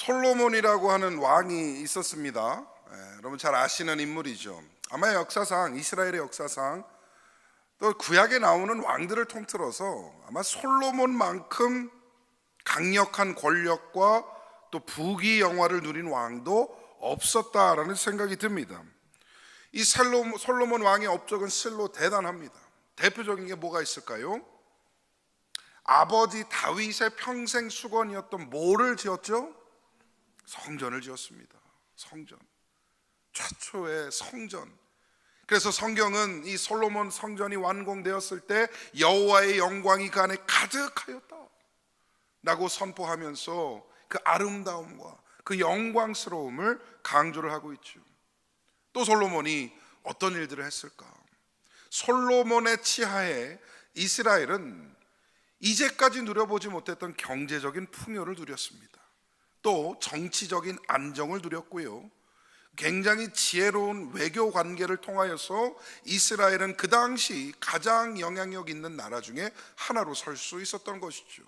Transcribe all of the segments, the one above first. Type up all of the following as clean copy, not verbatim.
솔로몬이라고 하는 왕이 있었습니다. 여러분 잘 아시는 인물이죠. 아마 역사상, 이스라엘의 역사상 또 구약에 나오는 왕들을 통틀어서 아마 솔로몬만큼 강력한 권력과 또 부귀 영화를 누린 왕도 없었다라는 생각이 듭니다. 이 솔로몬 왕의 업적은 실로 대단합니다. 대표적인 게 뭐가 있을까요? 아버지 다윗의 평생 수건이었던 뭐를 지었죠? 성전을 지었습니다. 성전, 최초의 성전. 그래서 성경은 이 솔로몬 성전이 완공되었을 때 여호와의 영광이 그 안에 가득하였다 라고 선포하면서 그 아름다움과 그 영광스러움을 강조를 하고 있죠. 또 솔로몬이 어떤 일들을 했을까? 솔로몬의 치하에 이스라엘은 이제까지 누려보지 못했던 경제적인 풍요를 누렸습니다. 또 정치적인 안정을 누렸고요, 굉장히 지혜로운 외교 관계를 통하여서 이스라엘은 그 당시 가장 영향력 있는 나라 중에 하나로 설 수 있었던 것이죠.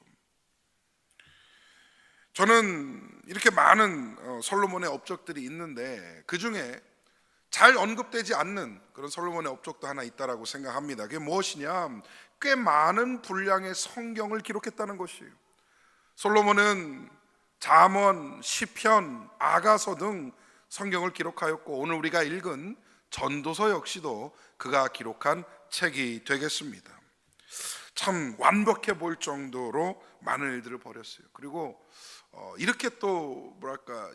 저는 이렇게 많은 솔로몬의 업적들이 있는데 그 중에 잘 언급되지 않는 그런 솔로몬의 업적도 하나 있다라고 생각합니다. 그게 무엇이냐? 꽤 많은 분량의 성경을 기록했다는 것이에요. 솔로몬은 잠언, 시편, 아가서 등 성경을 기록하였고, 오늘 우리가 읽은 전도서 역시도 그가 기록한 책이 되겠습니다. 참 완벽해 보일 정도로 많은 일들을 벌였어요. 그리고 이렇게 또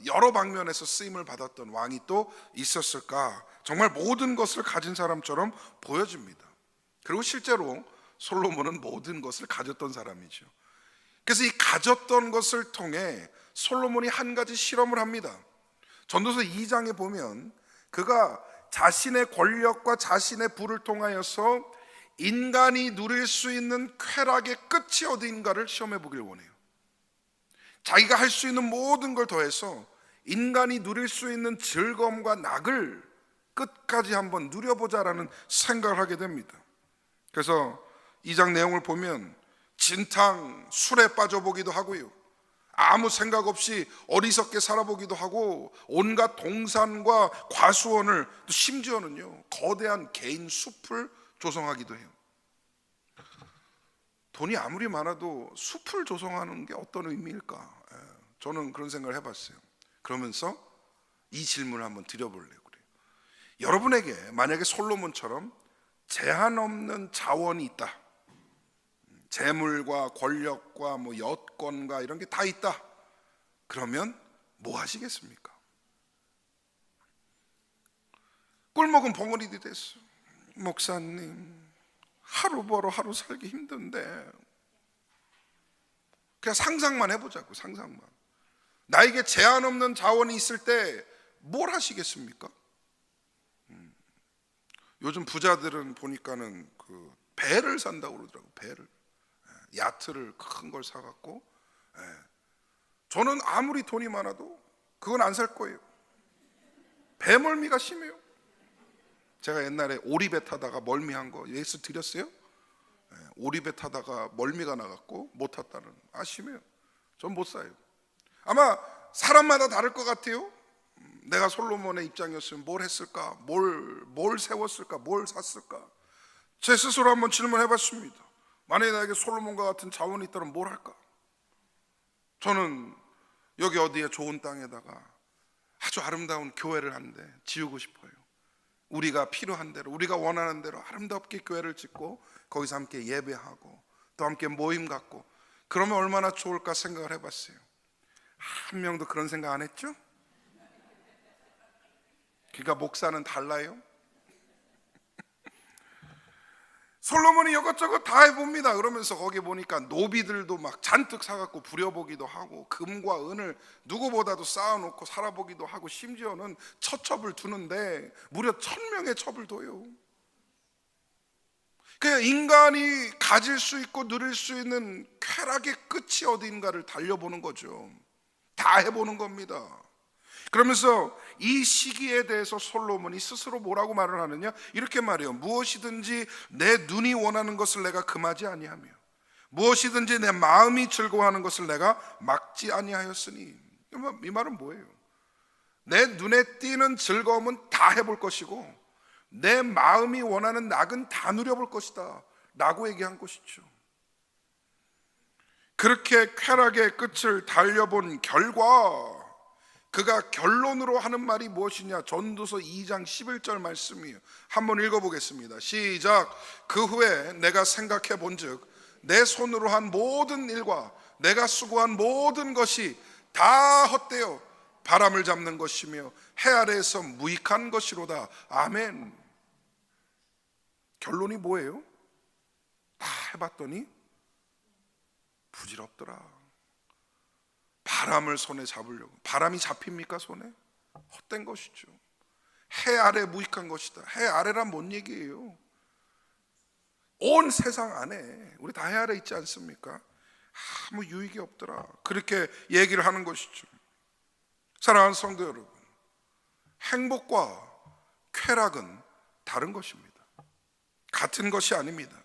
여러 방면에서 쓰임을 받았던 왕이 또 있었을까? 정말 모든 것을 가진 사람처럼 보여집니다. 그리고 실제로 솔로몬은 모든 것을 가졌던 사람이죠. 그래서 이 가졌던 것을 통해 솔로몬이 한 가지 실험을 합니다. 전도서 2장에 보면 그가 자신의 권력과 자신의 부를 통하여서 인간이 누릴 수 있는 쾌락의 끝이 어디인가를 시험해 보길 원해요. 자기가 할 수 있는 모든 걸 더해서 인간이 누릴 수 있는 즐거움과 낙을 끝까지 한번 누려보자라는 생각을 하게 됩니다. 그래서 2장 내용을 보면 진탕 술에 빠져보기도 하고요, 아무 생각 없이 어리석게 살아보기도 하고, 온갖 동산과 과수원을, 또 심지어는요 거대한 개인 숲을 조성하기도 해요. 돈이 아무리 많아도 숲을 조성하는 게 어떤 의미일까? 저는 그런 생각을 해봤어요. 그러면서 이 질문을 한번 드려보려고 그래요. 여러분에게 만약에 솔로몬처럼 제한 없는 자원이 있다, 재물과 권력과 여권과 이런 게 다 있다, 그러면 뭐 하시겠습니까? 꿀먹은 벙어리도 됐어. 목사님, 하루 벌어 하루 살기 힘든데, 그냥 상상만 해보자고. 상상만. 나에게 제한 없는 자원이 있을 때 뭘 하시겠습니까? 요즘 부자들은 보니까는 그 배를 산다고 그러더라고. 배를, 야트를 큰 걸 사갖고. 저는 아무리 돈이 많아도 그건 안 살 거예요. 배멀미가 심해요. 제가 옛날에 오리배 타다가 멀미한 거 예수 드렸어요? 오리배 타다가 멀미가 나갖고 못 탔다는, 심해요. 전 못 사요. 아마 사람마다 다를 것 같아요. 내가 솔로몬의 입장이었으면 뭘 했을까? 뭘 세웠을까? 뭘 샀을까? 제 스스로 한번 질문해 봤습니다. 만약에 나에게 솔로몬과 같은 자원이 있다면 뭘 할까? 저는 여기 어디에 좋은 땅에다가 아주 아름다운 교회를 한데 지우고 싶어요. 우리가 필요한 대로, 우리가 원하는 대로 아름답게 교회를 짓고 거기서 함께 예배하고 또 함께 모임 갖고, 그러면 얼마나 좋을까 생각을 해봤어요. 한 명도 그런 생각 안 했죠? 그러니까 목사는 달라요. 솔로몬이 이것저것 다 해봅니다. 그러면서 거기 보니까 노비들도 막 잔뜩 사갖고 부려보기도 하고, 금과 은을 누구보다도 쌓아놓고 살아보기도 하고, 심지어는 처첩을 두는데 무려 1000명의 첩을 둬요. 그냥 인간이 가질 수 있고 누릴 수 있는 쾌락의 끝이 어디인가를 달려보는 거죠. 다 해보는 겁니다. 그러면서 이 시기에 대해서 솔로몬이 스스로 뭐라고 말을 하느냐? 이렇게 말해요. 무엇이든지 내 눈이 원하는 것을 내가 금하지 아니하며 무엇이든지 내 마음이 즐거워하는 것을 내가 막지 아니하였으니. 이 말은 뭐예요? 내 눈에 띄는 즐거움은 다 해볼 것이고 내 마음이 원하는 낙은 다 누려볼 것이다 라고 얘기한 것이죠. 그렇게 쾌락의 끝을 달려본 결과 그가 결론으로 하는 말이 무엇이냐? 전도서 2장 11절 말씀이에요. 한번 읽어보겠습니다. 시작. 그 후에 내가 생각해 본즉 내 손으로 한 모든 일과 내가 수고한 모든 것이 다 헛되어 바람을 잡는 것이며 해 아래에서 무익한 것이로다. 아멘. 결론이 뭐예요? 다 해봤더니 부질없더라. 바람을 손에 잡으려고. 바람이 잡힙니까 손에? 헛된 것이죠. 해 아래 무익한 것이다. 해 아래란 뭔 얘기예요? 온 세상 안에 우리 다 해 아래 있지 않습니까? 아무 유익이 없더라. 그렇게 얘기를 하는 것이죠. 사랑하는 성도 여러분, 행복과 쾌락은 다른 것입니다. 같은 것이 아닙니다.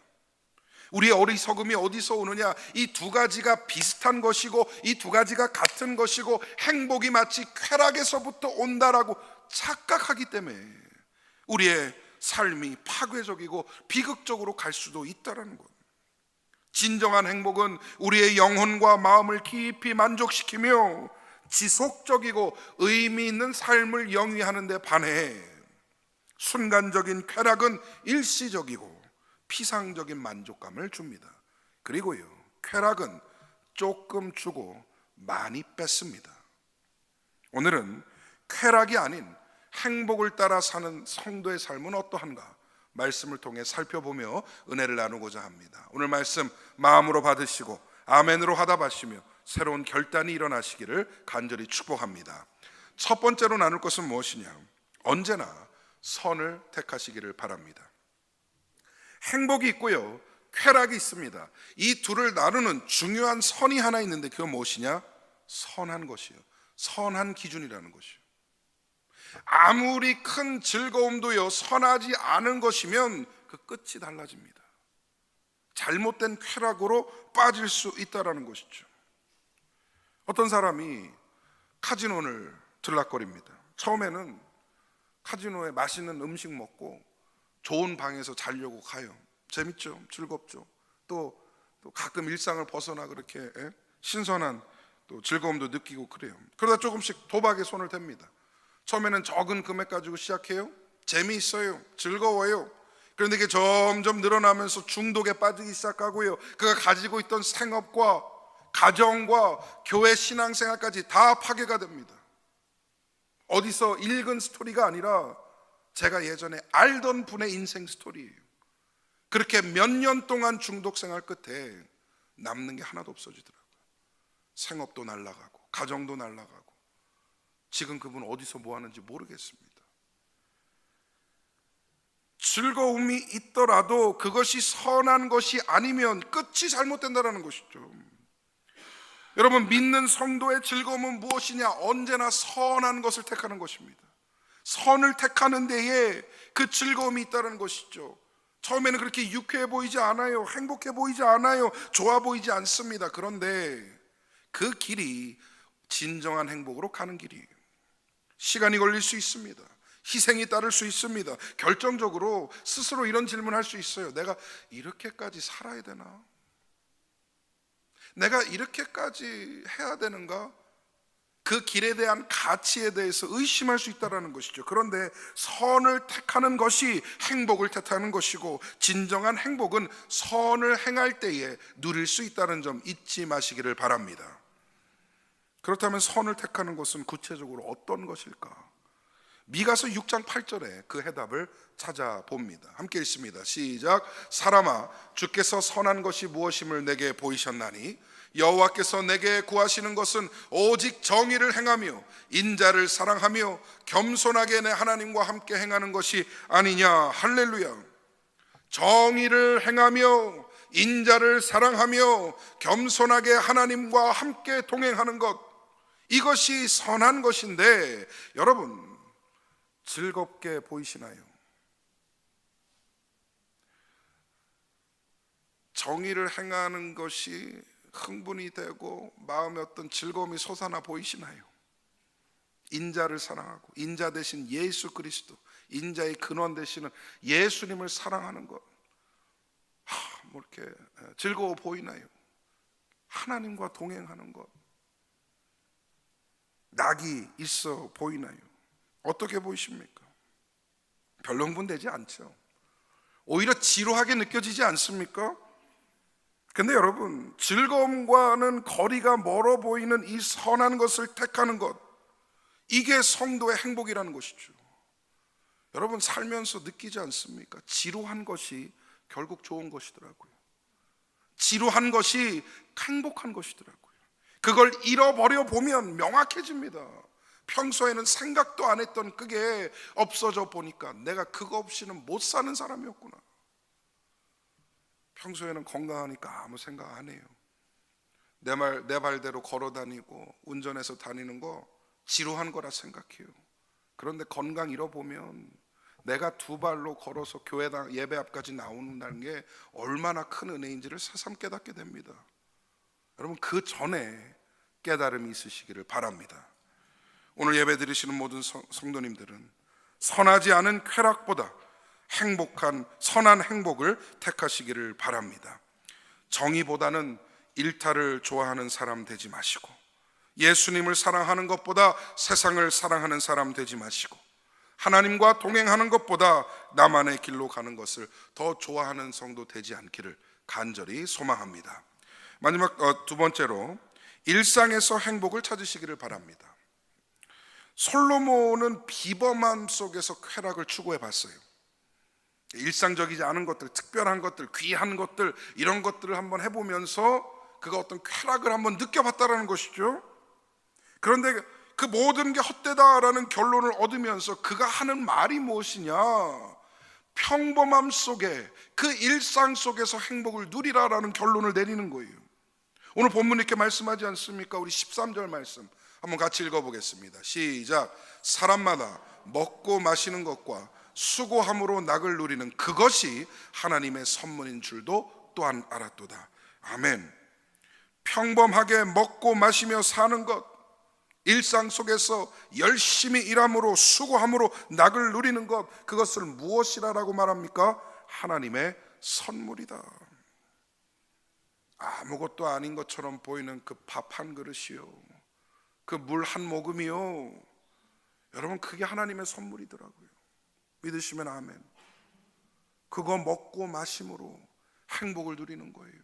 우리의 어리석음이 어디서 오느냐? 이 두 가지가 비슷한 것이고 이 두 가지가 같은 것이고 행복이 마치 쾌락에서부터 온다라고 착각하기 때문에 우리의 삶이 파괴적이고 비극적으로 갈 수도 있다는 것. 진정한 행복은 우리의 영혼과 마음을 깊이 만족시키며 지속적이고 의미 있는 삶을 영위하는 데 반해 순간적인 쾌락은 일시적이고 피상적인 만족감을 줍니다. 그리고요, 쾌락은 조금 주고 많이 뺏습니다. 오늘은 쾌락이 아닌 행복을 따라 사는 성도의 삶은 어떠한가? 말씀을 통해 살펴보며 은혜를 나누고자 합니다. 오늘 말씀 마음으로 받으시고 아멘으로 화답하시며 새로운 결단이 일어나시기를 간절히 축복합니다. 첫 번째로 나눌 것은 무엇이냐? 언제나 선을 택하시기를 바랍니다. 행복이 있고요, 쾌락이 있습니다. 이 둘을 나누는 중요한 선이 하나 있는데 그건 무엇이냐? 선한 것이요, 선한 기준이라는 것이요. 아무리 큰 즐거움도요, 선하지 않은 것이면 그 끝이 달라집니다. 잘못된 쾌락으로 빠질 수 있다는 것이죠. 어떤 사람이 카지노를 들락거립니다. 처음에는 카지노에 맛있는 음식 먹고 좋은 방에서 자려고 가요. 재밌죠? 즐겁죠? 또 가끔 일상을 벗어나 그렇게 신선한 또 즐거움도 느끼고 그래요. 그러다 조금씩 도박에 손을 댑니다. 처음에는 적은 금액 가지고 시작해요. 재미있어요. 즐거워요. 그런데 이게 점점 늘어나면서 중독에 빠지기 시작하고요, 그가 가지고 있던 생업과 가정과 교회 신앙생활까지 다 파괴가 됩니다. 어디서 읽은 스토리가 아니라 제가 예전에 알던 분의 인생 스토리예요. 그렇게 몇 년 동안 중독 생활 끝에 남는 게 하나도 없어지더라고요. 생업도 날아가고 가정도 날아가고 지금 그분 어디서 뭐 하는지 모르겠습니다. 즐거움이 있더라도 그것이 선한 것이 아니면 끝이 잘못된다는 것이죠. 여러분, 믿는 성도의 즐거움은 무엇이냐? 언제나 선한 것을 택하는 것입니다. 선을 택하는 데에 그 즐거움이 있다는 것이죠. 처음에는 그렇게 유쾌해 보이지 않아요. 행복해 보이지 않아요. 좋아 보이지 않습니다. 그런데 그 길이 진정한 행복으로 가는 길이에요. 시간이 걸릴 수 있습니다. 희생이 따를 수 있습니다. 결정적으로 스스로 이런 질문할 수 있어요. 내가 이렇게까지 살아야 되나? 내가 이렇게까지 해야 되는가? 그 길에 대한 가치에 대해서 의심할 수 있다는 것이죠. 그런데 선을 택하는 것이 행복을 택하는 것이고, 진정한 행복은 선을 행할 때에 누릴 수 있다는 점 잊지 마시기를 바랍니다. 그렇다면 선을 택하는 것은 구체적으로 어떤 것일까? 미가서 6장 8절에 그 해답을 찾아봅니다. 함께 읽습니다. 시작. 사람아, 주께서 선한 것이 무엇임을 내게 보이셨나니 여호와께서 내게 구하시는 것은 오직 정의를 행하며 인자를 사랑하며 겸손하게 내 하나님과 함께 행하는 것이 아니냐. 할렐루야. 정의를 행하며 인자를 사랑하며 겸손하게 하나님과 함께 동행하는 것, 이것이 선한 것인데, 여러분 즐겁게 보이시나요? 정의를 행하는 것이 흥분이 되고 마음에 어떤 즐거움이 솟아나 보이시나요? 인자를 사랑하고 인자 대신 예수 그리스도, 인자의 근원 되시는 예수님을 사랑하는 것, 뭐 이렇게 즐거워 보이나요? 하나님과 동행하는 것, 낙이 있어 보이나요? 어떻게 보이십니까? 별로 흥분되지 않죠. 오히려 지루하게 느껴지지 않습니까? 근데 여러분, 즐거움과는 거리가 멀어 보이는 이 선한 것을 택하는 것, 이게 성도의 행복이라는 것이죠. 여러분, 살면서 느끼지 않습니까? 지루한 것이 결국 좋은 것이더라고요. 지루한 것이 행복한 것이더라고요. 그걸 잃어버려 보면 명확해집니다. 평소에는 생각도 안 했던 그게 없어져 보니까 내가 그거 없이는 못 사는 사람이었구나. 평소에는 건강하니까 아무 생각 안 해요. 내 발대로 걸어 다니고 운전해서 다니는 거 지루한 거라 생각해요. 그런데 건강 잃어보면 내가 두 발로 걸어서 교회당 예배 앞까지 나오는다는 게 얼마나 큰 은혜인지를 새삼 깨닫게 됩니다. 여러분, 그 전에 깨달음이 있으시기를 바랍니다. 오늘 예배 드리시는 모든 성도님들은 선하지 않은 쾌락보다 행복한 선한 행복을 택하시기를 바랍니다. 정의보다는 일탈을 좋아하는 사람 되지 마시고, 예수님을 사랑하는 것보다 세상을 사랑하는 사람 되지 마시고, 하나님과 동행하는 것보다 나만의 길로 가는 것을 더 좋아하는 성도 되지 않기를 간절히 소망합니다. 마지막 두 번째로, 일상에서 행복을 찾으시기를 바랍니다. 솔로몬은 비범함 속에서 쾌락을 추구해 봤어요. 일상적이지 않은 것들, 특별한 것들, 귀한 것들, 이런 것들을 한번 해보면서 그가 어떤 쾌락을 한번 느껴봤다라는 것이죠. 그런데 그 모든 게 헛되다라는 결론을 얻으면서 그가 하는 말이 무엇이냐? 평범함 속에, 그 일상 속에서 행복을 누리라라는 결론을 내리는 거예요. 오늘 본문 이렇게 말씀하지 않습니까? 우리 13절 말씀 한번 같이 읽어보겠습니다. 시작. 사람마다 먹고 마시는 것과 수고함으로 낙을 누리는 그것이 하나님의 선물인 줄도 또한 알았도다. 아멘. 평범하게 먹고 마시며 사는 것, 일상 속에서 열심히 일함으로 수고함으로 낙을 누리는 것, 그것을 무엇이라고 말합니까? 하나님의 선물이다. 아무것도 아닌 것처럼 보이는 그 밥 한 그릇이요, 그 물 한 모금이요, 여러분, 그게 하나님의 선물이더라고요. 믿으시면 아멘. 그거 먹고 마심으로 행복을 누리는 거예요.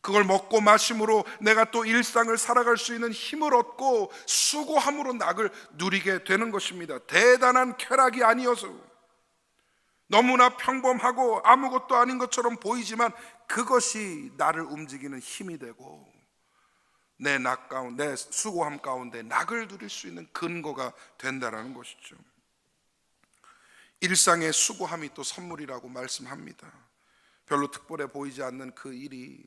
그걸 먹고 마심으로 내가 또 일상을 살아갈 수 있는 힘을 얻고 수고함으로 낙을 누리게 되는 것입니다. 대단한 쾌락이 아니어서, 너무나 평범하고 아무것도 아닌 것처럼 보이지만 그것이 나를 움직이는 힘이 되고 내 수고함 가운데 낙을 누릴 수 있는 근거가 된다는 것이죠. 일상의 수고함이 또 선물이라고 말씀합니다. 별로 특별해 보이지 않는 그 일이,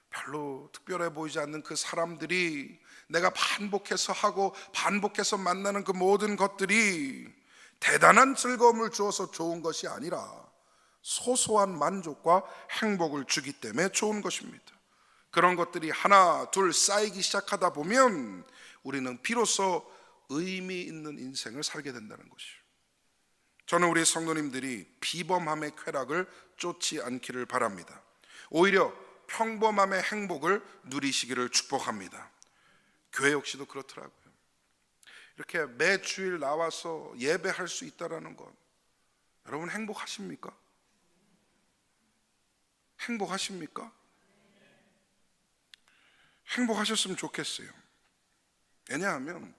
별로 특별해 보이지 않는 그 사람들이, 내가 반복해서 하고 반복해서 만나는 그 모든 것들이 대단한 즐거움을 주어서 좋은 것이 아니라 소소한 만족과 행복을 주기 때문에 좋은 것입니다. 그런 것들이 하나 둘 쌓이기 시작하다 보면 우리는 비로소 의미 있는 인생을 살게 된다는 것이죠. 저는 우리 성도님들이 비범함의 쾌락을 쫓지 않기를 바랍니다. 오히려 평범함의 행복을 누리시기를 축복합니다. 교회 역시도 그렇더라고요. 이렇게 매 주일 나와서 예배할 수 있다는 것, 여러분 행복하십니까? 행복하십니까? 행복하셨으면 좋겠어요. 왜냐하면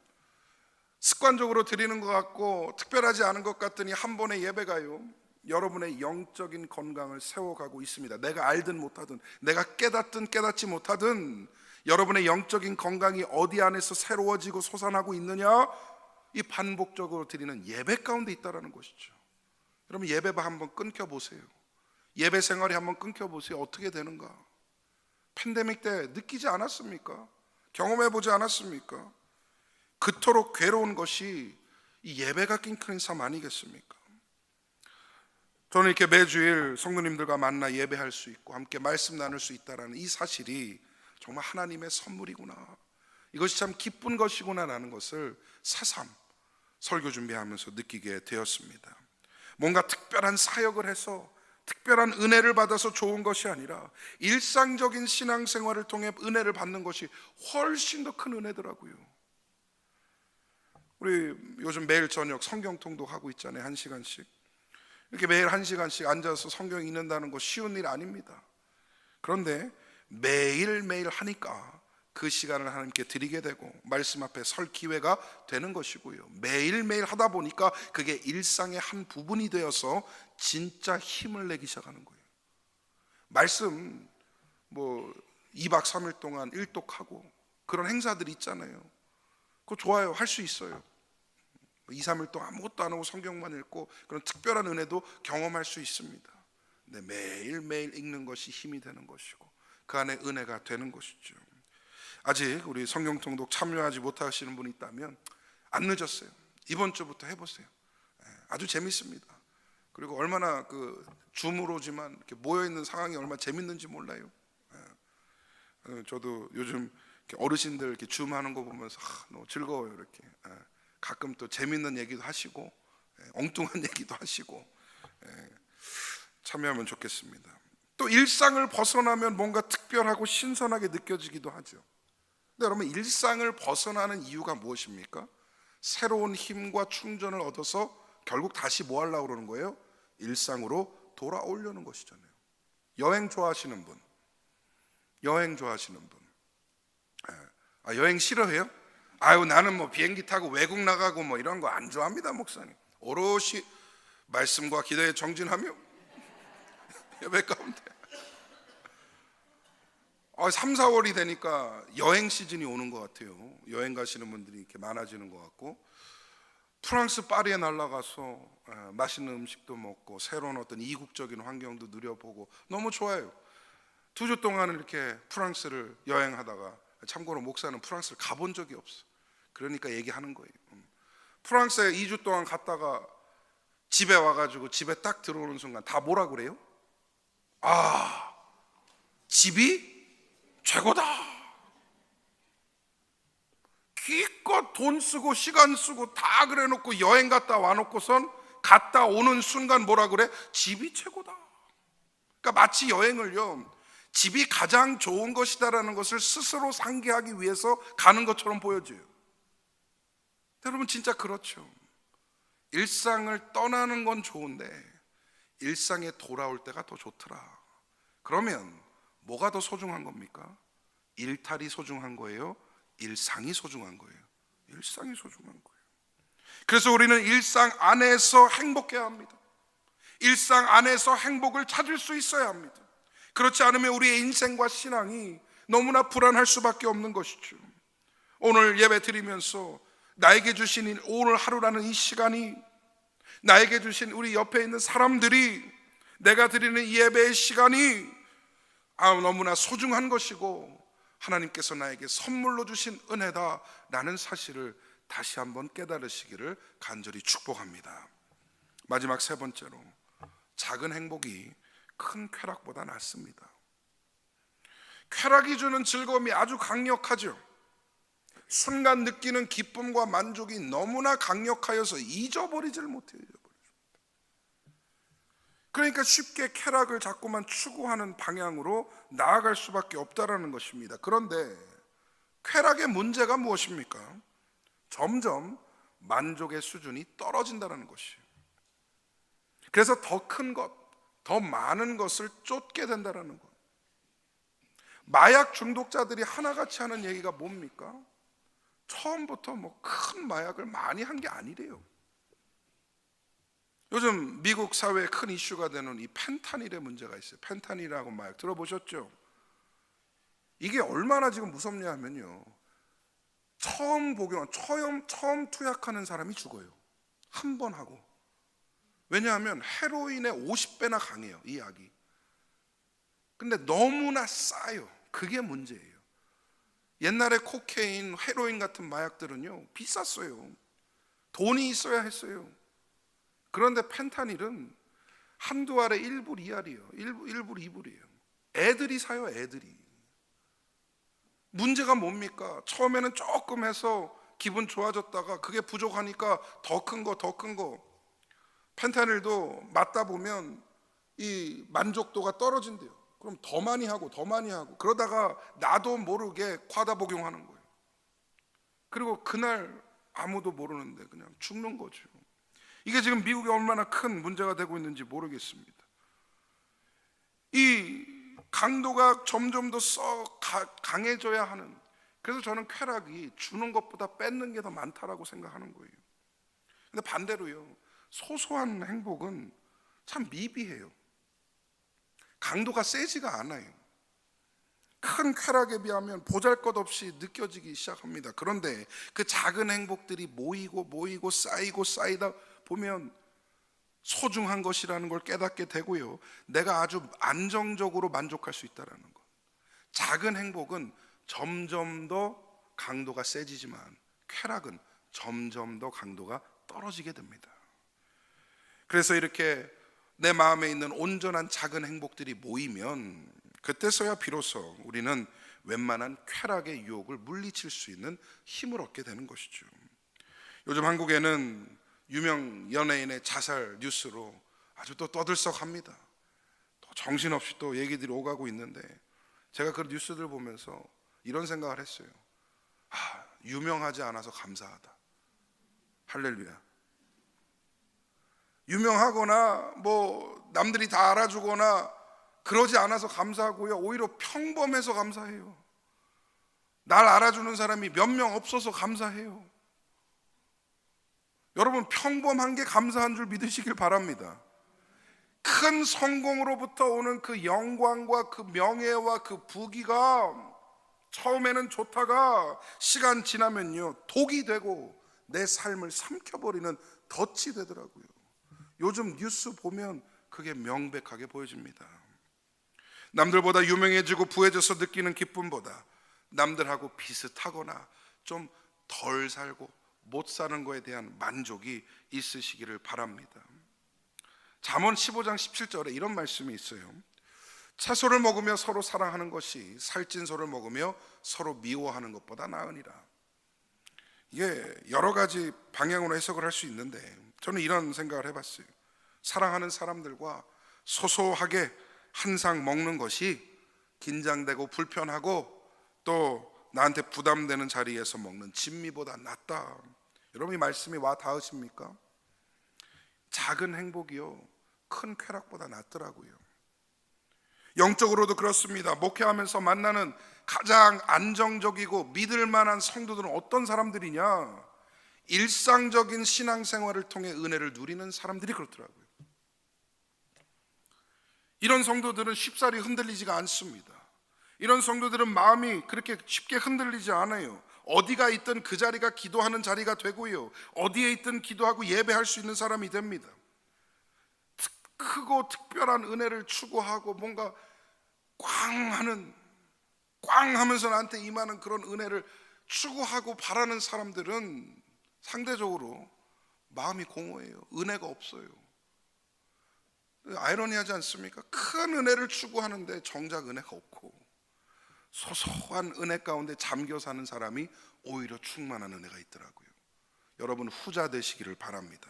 습관적으로 드리는 것 같고 특별하지 않은 것 같더니 한 번의 예배가요, 여러분의 영적인 건강을 세워가고 있습니다. 내가 알든 못하든, 내가 깨닫든 깨닫지 못하든 여러분의 영적인 건강이 어디 안에서 새로워지고 솟아나고 있느냐, 이 반복적으로 드리는 예배 가운데 있다는 것이죠. 여러분, 예배가 한번 끊겨보세요. 예배 생활이 한번 끊겨보세요. 어떻게 되는가? 팬데믹 때 느끼지 않았습니까? 경험해보지 않았습니까? 그토록 괴로운 것이 이 예배가 끊기는 삶 아니겠습니까? 저는 이렇게 매주일 성도님들과 만나 예배할 수 있고 함께 말씀 나눌 수 있다는 이 사실이 정말 하나님의 선물이구나, 이것이 참 기쁜 것이구나 라는 것을 새삼 설교 준비하면서 느끼게 되었습니다. 뭔가 특별한 사역을 해서 특별한 은혜를 받아서 좋은 것이 아니라 일상적인 신앙생활을 통해 은혜를 받는 것이 훨씬 더 큰 은혜더라고요. 우리 요즘 매일 저녁 성경 통독하고 있잖아요. 1시간씩. 이렇게 매일 1시간씩 앉아서 성경 읽는다는 거 쉬운 일 아닙니다. 그런데 매일매일 하니까 그 시간을 하나님께 드리게 되고 말씀 앞에 설 기회가 되는 것이고요. 매일매일 하다 보니까 그게 일상의 한 부분이 되어서 진짜 힘을 내기 시작하는 거예요. 말씀 2박 3일 동안 일독하고 그런 행사들이 있잖아요. 그거 좋아요. 할 수 있어요. 2, 3일 동안 아무것도 안 하고 성경만 읽고 그런 특별한 은혜도 경험할 수 있습니다. 근데 매일매일 읽는 것이 힘이 되는 것이고 그 안에 은혜가 되는 것이죠. 아직 우리 성경 통독 참여하지 못하시는 분이 있다면 안 늦었어요. 이번 주부터 해보세요. 아주 재밌습니다. 그리고 얼마나 그 줌으로지만 이렇게 모여 있는 상황이 얼마나 재밌는지 몰라요. 저도 요즘 어르신들 이렇게 줌 하는 거 보면서 너무 즐거워요. 이렇게 가끔 또 재밌는 얘기도 하시고 엉뚱한 얘기도 하시고 참여하면 좋겠습니다. 또 일상을 벗어나면 뭔가 특별하고 신선하게 느껴지기도 하죠. 근데 여러분, 일상을 벗어나는 이유가 무엇입니까? 새로운 힘과 충전을 얻어서 결국 다시 뭐 하려고 그러는 거예요? 일상으로 돌아오려는 것이잖아요. 여행 좋아하시는 분, 여행 싫어해요? 나는 비행기 타고 외국 나가고 이런 거 안 좋아합니다. 목사님, 오롯이 말씀과 기도에 정진하며 예배 가운데 3, 4월이 되니까 여행 시즌이 오는 것 같아요. 여행 가시는 분들이 이렇게 많아지는 것 같고, 프랑스 파리에 날아가서 맛있는 음식도 먹고 새로운 어떤 이국적인 환경도 누려보고 너무 좋아요. 2주 동안은 이렇게 프랑스를 여행하다가, 참고로 목사는 프랑스를 가본 적이 없어. 그러니까 얘기하는 거예요. 프랑스에 2주 동안 갔다가 집에 와가지고 집에 딱 들어오는 순간 다 뭐라 그래요? 집이 최고다. 기껏 돈 쓰고 시간 쓰고 다 그래 놓고 여행 갔다 와 놓고선 갔다 오는 순간 뭐라 그래? 집이 최고다. 그러니까 마치 여행을요, 집이 가장 좋은 것이다라는 것을 스스로 상기하기 위해서 가는 것처럼 보여져요. 여러분, 진짜 그렇죠. 일상을 떠나는 건 좋은데 일상에 돌아올 때가 더 좋더라. 그러면 뭐가 더 소중한 겁니까? 일탈이 소중한 거예요? 일상이 소중한 거예요? 일상이 소중한 거예요. 그래서 우리는 일상 안에서 행복해야 합니다. 일상 안에서 행복을 찾을 수 있어야 합니다. 그렇지 않으면 우리의 인생과 신앙이 너무나 불안할 수밖에 없는 것이죠. 오늘 예배 드리면서 나에게 주신 오늘 하루라는 이 시간이, 나에게 주신 우리 옆에 있는 사람들이, 내가 드리는 이 예배의 시간이 너무나 소중한 것이고 하나님께서 나에게 선물로 주신 은혜다라는 사실을 다시 한번 깨달으시기를 간절히 축복합니다. 마지막 3번째로, 작은 행복이 큰 쾌락보다 낫습니다. 쾌락이 주는 즐거움이 아주 강력하죠. 순간 느끼는 기쁨과 만족이 너무나 강력하여서 잊어버리질 못해요. 그러니까 쉽게 쾌락을 자꾸만 추구하는 방향으로 나아갈 수밖에 없다라는 것입니다. 그런데 쾌락의 문제가 무엇입니까? 점점 만족의 수준이 떨어진다는 것이에요. 그래서 더 큰 것, 더 많은 것을 쫓게 된다는 것. 마약 중독자들이 하나같이 하는 얘기가 뭡니까? 처음부터 큰 마약을 많이 한 게 아니래요. 요즘 미국 사회에 큰 이슈가 되는 이 펜타닐의 문제가 있어요. 펜타닐이라고 마약 들어보셨죠? 이게 얼마나 지금 무섭냐 하면요, 처음 투약하는 사람이 죽어요. 한 번 하고. 왜냐하면 헤로인의 50배나 강해요, 이 약이. 근데 너무나 싸요. 그게 문제예요. 옛날에 코케인, 헤로인 같은 마약들은요 비쌌어요. 돈이 있어야 했어요. 그런데 펜타닐은 한두 알에 1불 2알이에요. 1불 2불이에요. 애들이 사요, 애들이. 문제가 뭡니까? 처음에는 조금 해서 기분 좋아졌다가 그게 부족하니까 더 큰 거 펜타닐도 맞다 보면 이 만족도가 떨어진대요. 그럼 더 많이 하고 그러다가 나도 모르게 과다 복용하는 거예요. 그리고 그날 아무도 모르는데 그냥 죽는 거죠. 이게 지금 미국에 얼마나 큰 문제가 되고 있는지 모르겠습니다. 이 강도가 점점 더 강해져야 하는, 그래서 저는 쾌락이 주는 것보다 뺏는 게 더 많다라고 생각하는 거예요. 근데 반대로요, 소소한 행복은 참 미비해요. 강도가 세지가 않아요. 큰 쾌락에 비하면 보잘것없이 느껴지기 시작합니다. 그런데 그 작은 행복들이 모이고 쌓이다 보면 소중한 것이라는 걸 깨닫게 되고요, 내가 아주 안정적으로 만족할 수 있다는 것. 작은 행복은 점점 더 강도가 세지지만 쾌락은 점점 더 강도가 떨어지게 됩니다. 그래서 이렇게 내 마음에 있는 온전한 작은 행복들이 모이면 그때서야 비로소 우리는 웬만한 쾌락의 유혹을 물리칠 수 있는 힘을 얻게 되는 것이죠. 요즘 한국에는 유명 연예인의 자살 뉴스로 아주 또 떠들썩합니다. 또 정신없이 또 얘기들이 오가고 있는데, 제가 그 뉴스들 보면서 이런 생각을 했어요. 유명하지 않아서 감사하다. 할렐루야. 유명하거나 뭐 남들이 다 알아주거나 그러지 않아서 감사하고요, 오히려 평범해서 감사해요. 날 알아주는 사람이 몇 명 없어서 감사해요. 여러분, 평범한 게 감사한 줄 믿으시길 바랍니다. 큰 성공으로부터 오는 그 영광과 그 명예와 그 부귀가 처음에는 좋다가 시간 지나면요, 독이 되고 내 삶을 삼켜버리는 덫이 되더라고요. 요즘 뉴스 보면 그게 명백하게 보여집니다. 남들보다 유명해지고 부해져서 느끼는 기쁨보다 남들하고 비슷하거나 좀 덜 살고 못 사는 거에 대한 만족이 있으시기를 바랍니다. 잠언 15장 17절에 이런 말씀이 있어요. 채소를 먹으며 서로 사랑하는 것이 살찐 소를 먹으며 서로 미워하는 것보다 나으니라. 이게 여러 가지 방향으로 해석을 할 수 있는데, 저는 이런 생각을 해봤어요. 사랑하는 사람들과 소소하게 한 상 먹는 것이 긴장되고 불편하고 또 나한테 부담되는 자리에서 먹는 진미보다 낫다. 여러분, 이 말씀이 와 닿으십니까? 작은 행복이요, 큰 쾌락보다 낫더라고요. 영적으로도 그렇습니다. 목회하면서 만나는 가장 안정적이고 믿을 만한 성도들은 어떤 사람들이냐? 일상적인 신앙생활을 통해 은혜를 누리는 사람들이 그렇더라고요. 이런 성도들은 쉽사리 흔들리지가 않습니다. 이런 성도들은 마음이 그렇게 쉽게 흔들리지 않아요. 어디가 있든 그 자리가 기도하는 자리가 되고요, 어디에 있든 기도하고 예배할 수 있는 사람이 됩니다. 크고 특별한 은혜를 추구하고 뭔가 꽝 하면서 나한테 임하는 그런 은혜를 추구하고 바라는 사람들은 상대적으로 마음이 공허해요. 은혜가 없어요. 아이러니하지 않습니까? 큰 은혜를 추구하는데 정작 은혜가 없고, 소소한 은혜 가운데 잠겨 사는 사람이 오히려 충만한 은혜가 있더라고요. 여러분, 후자 되시기를 바랍니다.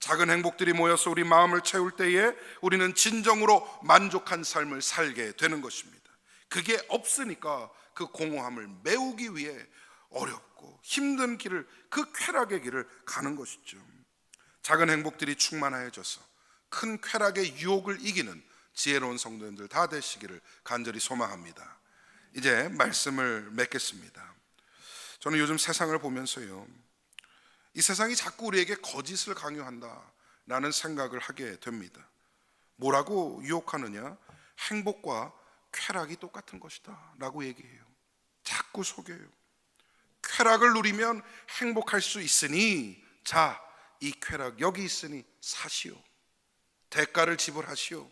작은 행복들이 모여서 우리 마음을 채울 때에 우리는 진정으로 만족한 삶을 살게 되는 것입니다. 그게 없으니까 그 공허함을 메우기 위해 어렵고 힘든 길을, 그 쾌락의 길을 가는 것이죠. 작은 행복들이 충만해져서 큰 쾌락의 유혹을 이기는 지혜로운 성도님들 다 되시기를 간절히 소망합니다. 이제 말씀을 맺겠습니다. 저는 요즘 세상을 보면서요, 이 세상이 자꾸 우리에게 거짓을 강요한다라는 생각을 하게 됩니다. 뭐라고 유혹하느냐? 행복과 쾌락이 똑같은 것이다 라고 얘기해요. 자꾸 속여요. 쾌락을 누리면 행복할 수 있으니, 자, 이 쾌락 여기 있으니 사시오. 대가를 지불하시오.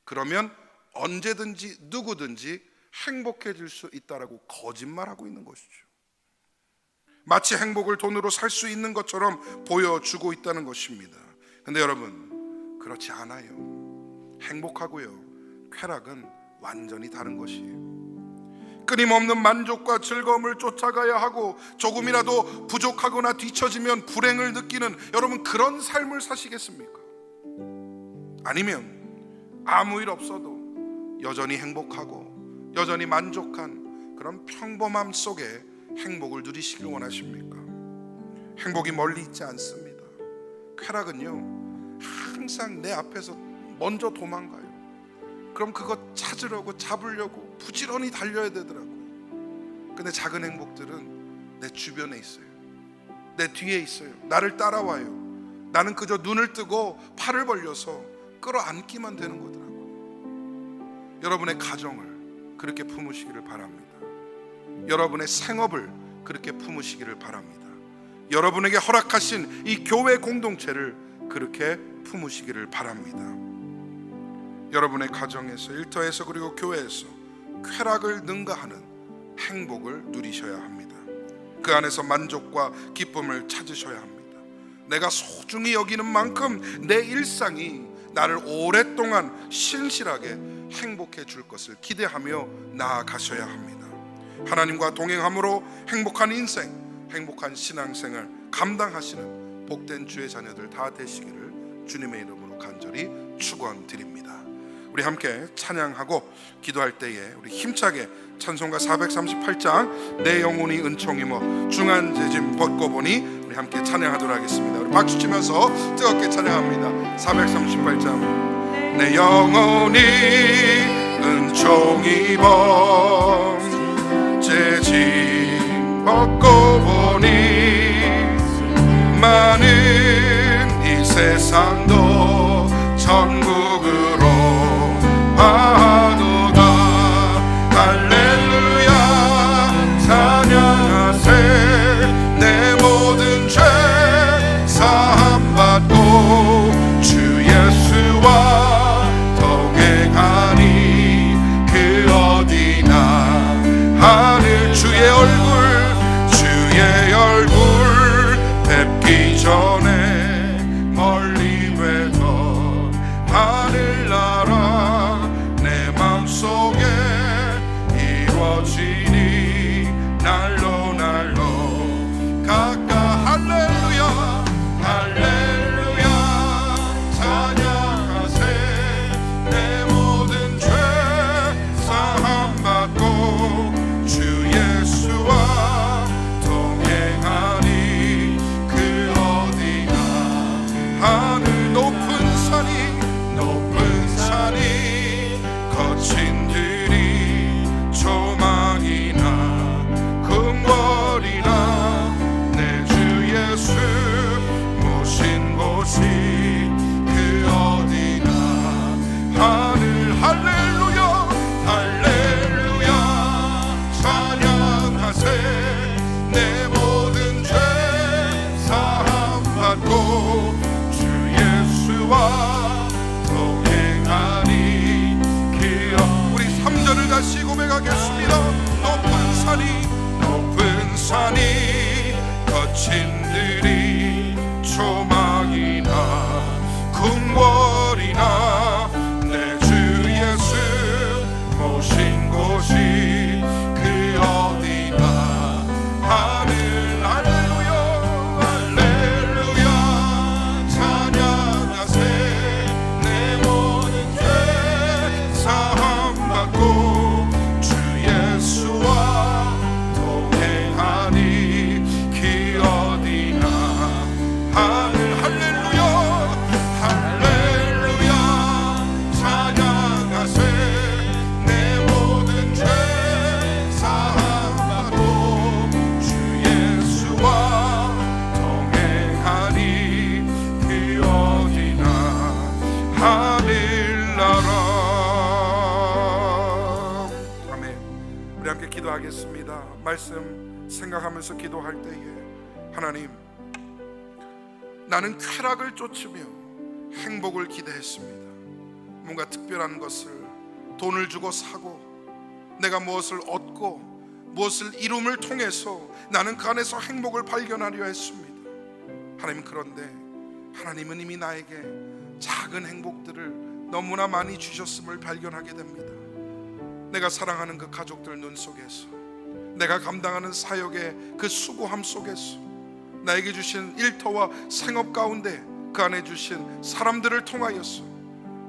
그러면 언제든지 누구든지 행복해질 수 있다라고 거짓말하고 있는 것이죠. 마치 행복을 돈으로 살 수 있는 것처럼 보여주고 있다는 것입니다. 근데 여러분, 그렇지 않아요. 행복하고요, 쾌락은 완전히 다른 것이에요. 끊임없는 만족과 즐거움을 쫓아가야 하고 조금이라도 부족하거나 뒤처지면 불행을 느끼는 여러분 그런 삶을 사시겠습니까? 아니면 아무 일 없어도 여전히 행복하고 여전히 만족한 그런 평범함 속에 행복을 누리시길 원하십니까? 행복이 멀리 있지 않습니다. 쾌락은요 항상 내 앞에서 먼저 도망가요. 그럼 그거 찾으려고 잡으려고 부지런히 달려야 되더라고요. 근데 작은 행복들은 내 주변에 있어요. 내 뒤에 있어요. 나를 따라와요. 나는 그저 눈을 뜨고 팔을 벌려서 끌어안기만 되는 거더라고요. 여러분의 가정을 그렇게 품으시기를 바랍니다. 여러분의 생업을 그렇게 품으시기를 바랍니다. 여러분에게 허락하신 이 교회 공동체를 그렇게 품으시기를 바랍니다. 여러분의 가정에서, 일터에서, 그리고 교회에서 쾌락을 능가하는 행복을 누리셔야 합니다. 그 안에서 만족과 기쁨을 찾으셔야 합니다. 내가 소중히 여기는 만큼 내 일상이 나를 오랫동안 신실하게 행복해 줄 것을 기대하며 나아가셔야 합니다. 하나님과 동행함으로 행복한 인생, 행복한 신앙생활 감당하시는 복된 주의 자녀들 다 되시기를 주님의 이름으로 간절히 축원드립니다. 우리 함께 찬양하고 기도할 때에 우리 힘차게 찬송가 438장 내 영혼이 은총이며 중한 재짐 벗고 보니 우리 함께 찬양하도록 하겠습니다. 우리 박수 치면서 뜨겁게 찬양합니다. 438장 내 영혼이 은총이며 재짐 벗고 보니 많은 이 세상도 천국으로 하도다. 할렐루야 찬양하세. 내 모든 죄 사함받고 주 예수와 동행하니 그 어디나 하늘 주의 얼굴 뵙기 전에 멀리 뵈던 하늘나라 내 맘속에 이루어지니 날로 가까. 할렐루야 할렐루야 찬양하세. 내 모든 죄 사함받고 주 예수와 동행하니 그 어디나 하늘 높은 산이 거친 들이 조망이나 궁궐이나 내 주 예수 모신 곳이 그 어디나 하늘. 할렐루야 할렐루야 찬양하세. 내 모든 죄 사함받고 주 예수와 동행하니 우리 3절을 다시 고백하겠습니다. 높은 산이 거친 들이 조망이나 궁궐이나 내 주 예수 모신 곳이 그 어디나 하늘. 할렐루야 할렐루야 찬양하세. 내 모든 죄 사함받고 주 예수와 동행하니 그 어디나 하늘. 할렐루야 할렐루야 찬양하세. 내 모든 죄 사함받고 주 예수와 동행하니 그 어디나 하늘나라. 아멘. 우리 함께 기도하겠습니다. 말씀 생각하면서 기도할 때에 하나님, 나는 쾌락을 쫓으며 행복을 기대했습니다. 뭔가 특별한 것을 돈을 주고 사고 내가 무엇을 얻고 무엇을 이룸을 통해서 나는 그 안에서 행복을 발견하려 했습니다. 하나님, 그런데 하나님은 이미 나에게 작은 행복들을 너무나 많이 주셨음을 발견하게 됩니다. 내가 사랑하는 그 가족들 눈 속에서, 내가 감당하는 사역의 그 수고함 속에서, 나에게 주신 일터와 생업 가운데 그 안에 주신 사람들을 통하여서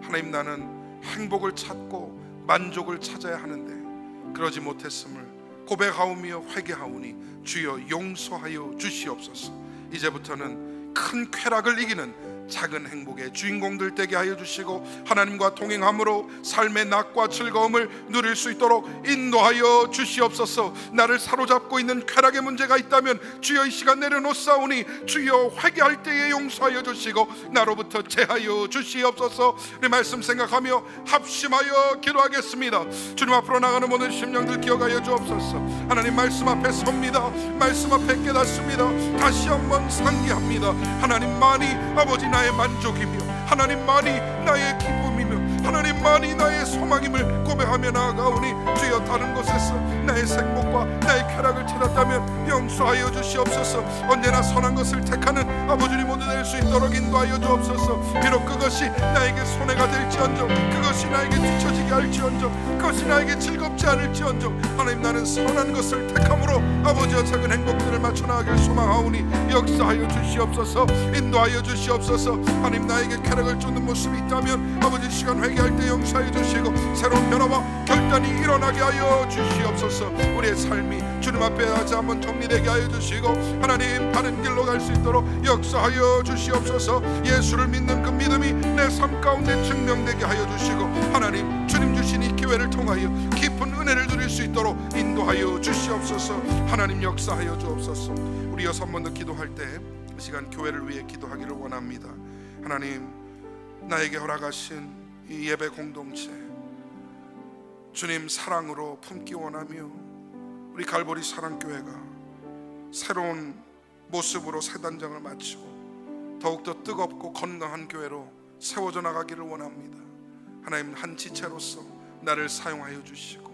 하나님, 나는 행복을 찾고 만족을 찾아야 하는데 그러지 못했음을 고백하오며 회개하오니 주여 용서하여 주시옵소서. 이제부터는 큰 쾌락을 이기는 작은 행복의 주인공들 되게 하여 주시고, 하나님과 동행함으로 삶의 낙과 즐거움을 누릴 수 있도록 인도하여 주시옵소서. 나를 사로잡고 있는 쾌락의 문제가 있다면 주여 이 시간 내려놓사오니 주여 회개할 때에 용서하여 주시고 나로부터 제하여 주시옵소서. 우리 말씀 생각하며 합심하여 기도하겠습니다. 주님 앞으로 나가는 모든 심령들 기억하여 주옵소서. 하나님 말씀 앞에 섭니다. 말씀 앞에 깨닫습니다. 다시 한번 상기합니다. 하나님만이 아버지 나의 만족이며 하나님만이 나의 기쁨이며 하나님만이 나의 소망임을 고백하며 나아가오니 주여 다른 곳에서 나의 생목과 나의 쾌락을 찾았다면 용서하여 주시옵소서. 언제나 선한 것을 택하는 아버지님 모두 될 수 있도록 인도하여 주옵소서. 비록 그것이 나에게 손해가 될지언정, 그것이 나에게 뒤처지게 할지언정, 그것이 나에게 즐겁지 않을지언정, 하나님 나는 선한 것을 택함으로 아버지와 작은 행복들을 맞춰 나가길 소망하오니 역사하여 주시옵소서. 인도하여 주시옵소서. 하나님 나에게 쾌락을 쫓는 모습이 있다면 아버지 시간 회개할 때 용서해 주시고 새로운 변화와 결단이 일어나게 하여 주시옵소서. 우리의 삶이 주님 앞에 다시 한번 정리되게 하여 주시고 하나님 바른 길로 갈 수 있도록 역사하여 주시옵소서. 예수를 믿는 그 믿음이 내 삶 가운데 증명되게 하여 주시고 하나님 주님 주신 이 기회를 통하여 깊은 은혜를 누릴 수 있도록 인도하여 주시옵소서. 하나님 역사하여 주옵소서. 우리 6번 더 기도할 때 이 시간 교회를 위해 기도하기를 원합니다. 하나님, 나에게 허락하신 이 예배 공동체 주님 사랑으로 품기 원하며 우리 갈보리 사랑교회가 새로운 모습으로 새 단장을 마치고 더욱더 뜨겁고 건강한 교회로 세워져 나가기를 원합니다. 하나님, 한 지체로서 나를 사용하여 주시고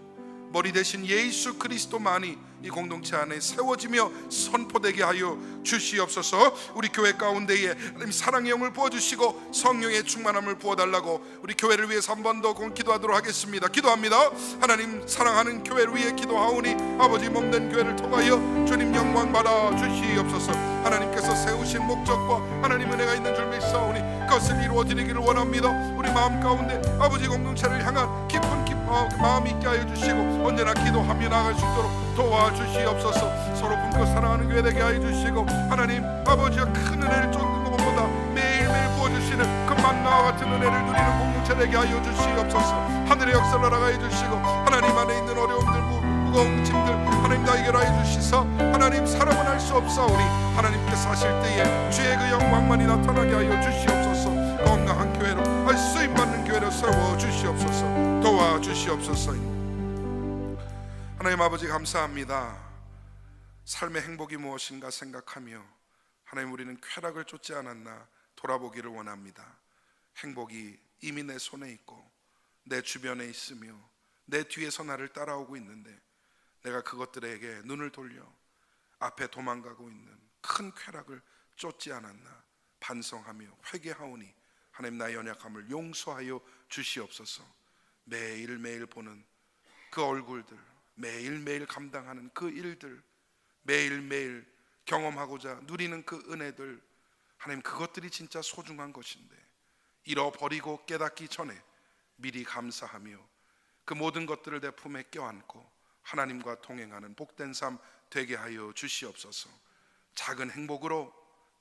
머리 대신 예수 그리스도만이 이 공동체 안에 세워지며 선포되게 하여 주시옵소서. 우리 교회 가운데에 하나님 사랑의 영을 부어주시고 성령의 충만함을 부어달라고 우리 교회를 위해서 한 번 더 기도하도록 하겠습니다. 기도합니다. 하나님, 사랑하는 교회를 위해 기도하오니 아버지 몸된 교회를 통하여 주님 영광 받아 주시옵소서. 하나님께서 세우신 목적과 하나님 은혜가 있는 줄 믿사오니 그것을 이루어지기를 원합니다. 우리 마음 가운데 아버지 공동체를 향한 깊은 마음 있게 하여 주시고 언제나 기도하며 나아갈 수 있도록 도와주시옵소서. 서로 품고 사랑하는 교회 되게 하여 주시고 하나님 아버지와 큰 은혜를 쫓는 것보다 매일매일 부어주시는 그 만나와 같은 은혜를 누리는 공동체 되게 하여 주시옵소서. 하늘의 역사를 알아가해 주시고 하나님 안에 있는 어려움들 무거운 짐들 하나님 다 해결하여 주시사 하나님 사람은 할 수 없사오니 하나님께서 하실 때에 주의 그 영광만이 나타나게 하여 주시옵소서. 건강한 교회로 쓰임받는 교회로 세워 주시옵소서. 도와주시옵소서. 하나님 아버지 감사합니다. 삶의 행복이 무엇인가 생각하며 하나님 우리는 쾌락을 쫓지 않았나 돌아보기를 원합니다. 행복이 이미 내 손에 있고 내 주변에 있으며 내 뒤에서 나를 따라오고 있는데 내가 그것들에게 눈을 돌려 앞에 도망가고 있는 큰 쾌락을 쫓지 않았나 반성하며 회개하오니 하나님 나의 연약함을 용서하여 주시옵소서. 매일매일 보는 그 얼굴들, 매일매일 감당하는 그 일들, 매일매일 경험하고자 누리는 그 은혜들 하나님 그것들이 진짜 소중한 것인데 잃어버리고 깨닫기 전에 미리 감사하며 그 모든 것들을 내 품에 껴안고 하나님과 동행하는 복된 삶 되게 하여 주시옵소서. 작은 행복으로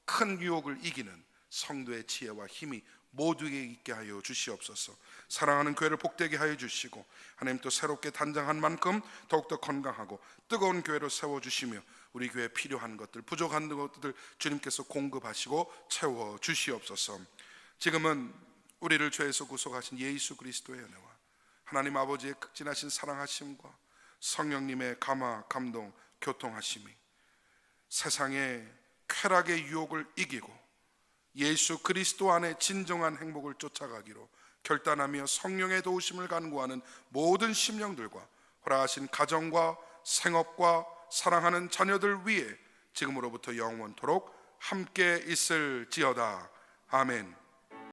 큰 유혹을 이기는 성도의 지혜와 힘이 모두에게 있게 하여 주시옵소서. 사랑하는 교회를 복되게 하여 주시고 하나님 또 새롭게 단장한 만큼 더욱더 건강하고 뜨거운 교회로 세워주시며 우리 교회에 필요한 것들 부족한 것들 주님께서 공급하시고 채워주시옵소서. 지금은 우리를 죄에서 구속하신 예수 그리스도의 은혜와 하나님 아버지의 극진하신 사랑하심과 성령님의 감화 감동 교통하심이 세상의 쾌락의 유혹을 이기고 예수 그리스도 안에 진정한 행복을 쫓아가기로 결단하며 성령의 도우심을 간구하는 모든 심령들과 허락하신 가정과 생업과 사랑하는 자녀들 위에 지금으로부터 영원토록 함께 있을지어다. 아멘.